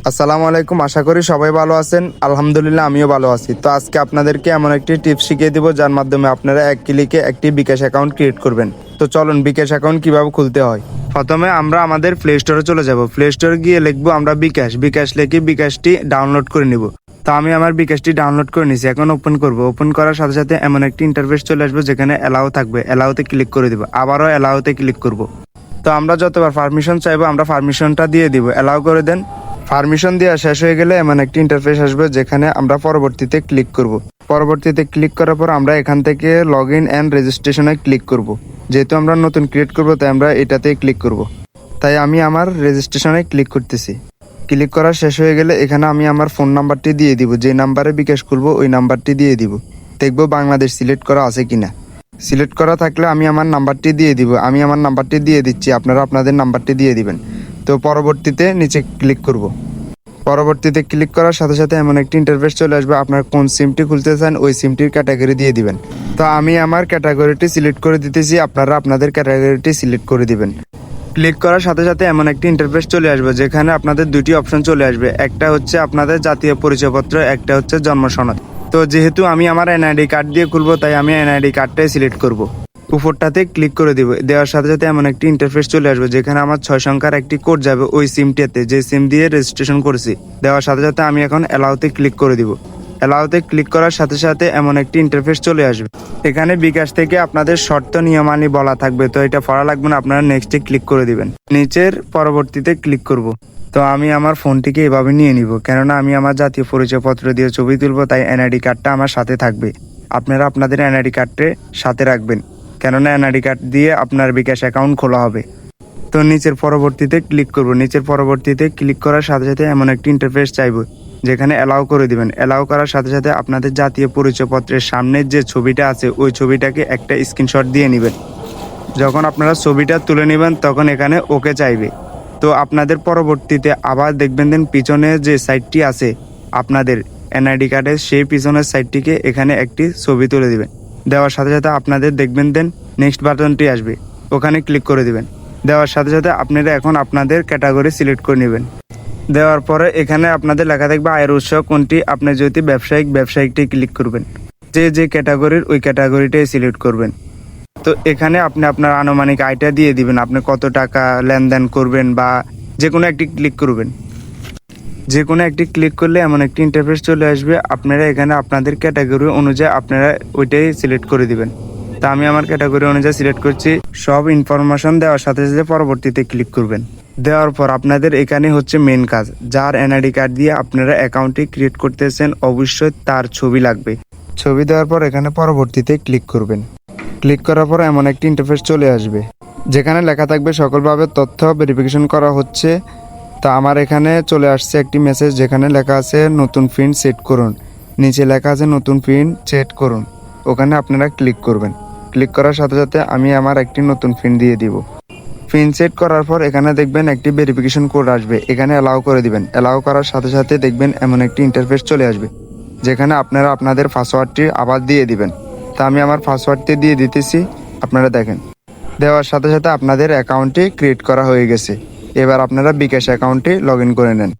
আসসালামু আলাইকুম। আশা করি সবাই ভালো আছেন। আলহামদুলিল্লাহ আমিও ভালো আছি। তো আজকে আপনাদেরকে এমন একটি টিপস শিখিয়ে দিব যার মাধ্যমে আপনারা এক ক্লিকে একটি বিকাশ অ্যাকাউন্ট ক্রিয়েট করবেন। তো চলুন বিকাশ অ্যাকাউন্ট কিভাবে খুলতে হয়। প্রথমে আমরা আমাদের প্লে স্টোরে চলে যাব। প্লে স্টোরে গিয়ে লিখবো আমরা বিকাশ লিখে বিকাশটি ডাউনলোড করে নিব। তো আমি আমার বিকাশটি ডাউনলোড করে নিয়েছি, এখন ওপেন করব। ওপেন করার সাথে সাথে এমন একটি ইন্টারফেস চলে আসবে যেখানে অ্যালাউ থাকবে, অ্যালাউতে ক্লিক করে দিব। আবারও অ্যালাউতে ক্লিক করব। তো আমরা যতবার পারমিশন চাইবো আমরা পারমিশনটা দিয়ে দিব, অ্যালাউ করে দেন। পারমিশন দেওয়া শেষ হয়ে গেলে এমন একটি ইন্টারফেস আসবে যেখানে আমরা পরবর্তীতে ক্লিক করব। পরবর্তীতে ক্লিক করার পর আমরা এখান থেকে লগ ইন অ্যান্ড রেজিস্ট্রেশনে ক্লিক করব। যেহেতু আমরা নতুন ক্রিয়েট করব তাই আমরা এটাতে ক্লিক করব। তাই আমি আমার রেজিস্ট্রেশনে ক্লিক করতেছি। ক্লিক করা শেষ হয়ে গেলে এখানে আমি আমার ফোন নাম্বারটি দিয়ে দিব, যে নাম্বারে বিকাশ করবো ওই নাম্বারটি দিয়ে দিব। দেখবো বাংলাদেশ সিলেক্ট করা আছে কিনা। সিলেক্ট করা থাকলে আমি আমার নাম্বারটি দিয়ে দিব। আমি আমার নাম্বারটি দিয়ে দিচ্ছি, আপনারা আপনাদের নাম্বারটি দিয়ে দিবেন। তো পরবর্তীতে নিচে ক্লিক করব। পরবর্তীতে ক্লিক করার সাথে সাথে এমন একটি ইন্টারফেস চলে আসবে, আপনার কোন সিমটি খুলতে চান ওই সিমটির ক্যাটাগরি দিয়ে দিবেন। তো আমি আমার ক্যাটাগরিটি সিলেক্ট করে দিতেছি, আপনারা আপনাদের ক্যাটাগরিটি সিলেক্ট করে দিবেন। ক্লিক করার সাথে সাথে এমন একটি ইন্টারফেস চলে আসবে যেখানে আপনাদের দুটি অপশন চলে আসবে, একটা হচ্ছে আপনাদের জাতীয় পরিচয়পত্র, একটা হচ্ছে জন্ম সনদ। তো যেহেতু আমি আমার এনআইডি কার্ড দিয়ে খুলবো তাই আমি এনআইডি কার্ডটাই সিলেক্ট করব। উপরটাতে ক্লিক করে দিব। দেওয়ার সাথে সাথে এমন একটি ইন্টারফেস চলে আসবে যেখানে আমার 6 সংখ্যার একটি কোড যাবে ওই সিমটিতে, যে সিম দিয়ে রেজিস্ট্রেশন করেছি। দেওয়ার সাথে সাথে আমি এখন অ্যালাউতে ক্লিক করে দিব। অ্যালাউতে ক্লিক করার সাথে সাথে এমন একটি ইন্টারফেস চলে আসবে। এখানে বিকাশ থেকে আপনাদের শর্ত নিয়মানি বলা থাকবে, তো এটা পড়া লাগবে না, আপনারা নেক্সটে ক্লিক করে দিবেন। নিচের পরবর্তীতে ক্লিক করব। তো আমি আমার ফোনটিকে এভাবে নিয়ে নিব, কেননা আমি আমার জাতীয় পরিচয়পত্র দিয়ে ছবি তুলব, তাই এনআইডি কার্ডটা আমার সাথে থাকবে। আপনারা আপনাদের এনআইডি কার্ডে সাথে রাখবেন, কেননা এনআইডি কার্ড দিয়ে আপনার বিকাশ অ্যাকাউন্ট খোলা হবে। তো নিচের পরবর্তীতে ক্লিক করব। নিচের পরবর্তীতে ক্লিক করার সাথে সাথে এমন একটি ইন্টারফেস চাইব যেখানে অ্যালাউ করে দিবেন। অ্যালাউ করার সাথে সাথে আপনাদের জাতীয় পরিচয়পত্রের সামনের যে ছবিটা আছে ওই ছবিটাকে একটা স্ক্রিনশট দিয়ে নেবেন। যখন আপনারা ছবিটা তুলে নেবেন তখন এখানে ওকে চাইবে। তো আপনাদের পরবর্তীতে আবার দেখবেন দেন পিছনে যে সাইডটি আছে আপনাদের এনআইডি কার্ডের, সেই পিছনের সাইডটিকে এখানে একটি ছবি তুলে দিবেন। দেওয়ার সাথে সাথে আপনাদের দেখবেন দেন নেক্সট বাটনটি আসবে, ওখানে ক্লিক করে দিবেন। দেওয়ার সাথে সাথে আপনারা এখন আপনাদের ক্যাটাগরি সিলেক্ট করে নেবেন। দেওয়ার পরে এখানে আপনাদের লেখা থাকবে আয়ের উৎস কোনটি। আপনি যদি ব্যবসায়িকটি ক্লিক করবেন। যে ক্যাটাগরির ওই ক্যাটাগরিটাই সিলেক্ট করবেন। তো এখানে আপনি আপনার আনুমানিক আয়টা দিয়ে দিবেন, আপনি কত টাকা লেনদেন করবেন বা যে কোনো একটি ক্লিক করবেন। যে কোনো একটি ক্লিক করলে এমন একটি ইন্টারফেস চলে আসবে, আপনারা এখানে আপনাদের ক্যাটাগরি অনুযায়ী আপনারা ওইটাই সিলেক্ট করে দিবেন। তা আমি আমার ক্যাটাগরি অনুযায়ী সিলেক্ট করছি। সব ইনফরমেশন দেওয়ার সাথে সাথে পরবর্তীতে ক্লিক করবেন। দেওয়ার পর আপনাদের এখানে হচ্ছে মেন কাজ, যার এনআইডি কার্ড দিয়ে আপনারা অ্যাকাউন্টটি ক্রিয়েট করতেছেন অবশ্যই তার ছবি লাগবে। ছবি দেওয়ার পর এখানে পরবর্তীতে ক্লিক করবেন। ক্লিক করার পর এমন একটি ইন্টারফেস চলে আসবে যেখানে লেখা থাকবে সকলভাবে তথ্য ভেরিফিকেশন করা হচ্ছে। তা আমার এখানে চলে আসছে একটি মেসেজ যেখানে লেখা আছে নতুন পিন সেট করুন। নিচে লেখা আছে নতুন পিন সেট করুন, ওখানে আপনারা ক্লিক করবেন। ক্লিক করার সাথে সাথে আমি আমার একটি নতুন পিন দিয়ে দিব। পিন সেট করার পর এখানে দেখবেন একটি ভেরিফিকেশন কোড আসবে, এখানে অ্যালাউ করে দিবেন। অ্যালাউ করার সাথে সাথে দেখবেন এমন একটি ইন্টারফেস চলে আসবে যেখানে আপনারা আপনাদের পাসওয়ার্ডটি আবার দিয়ে দিবেন। তা আমি আমার পাসওয়ার্ডটি দিয়ে দিতেছি, আপনারা দেখেন। দেওয়ার সাথে সাথে আপনাদের অ্যাকাউন্টটি ক্রিয়েট করা হয়ে গেছে। এবার আপনারা বিকাশ অ্যাকাউন্টটি লগ ইন করে নেন।